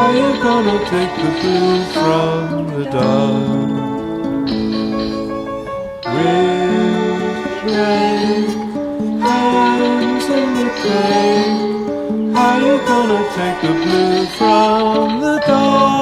How you gonna take the blue from the dark? With brave hands in the grave, how you gonna take the blue from the dark?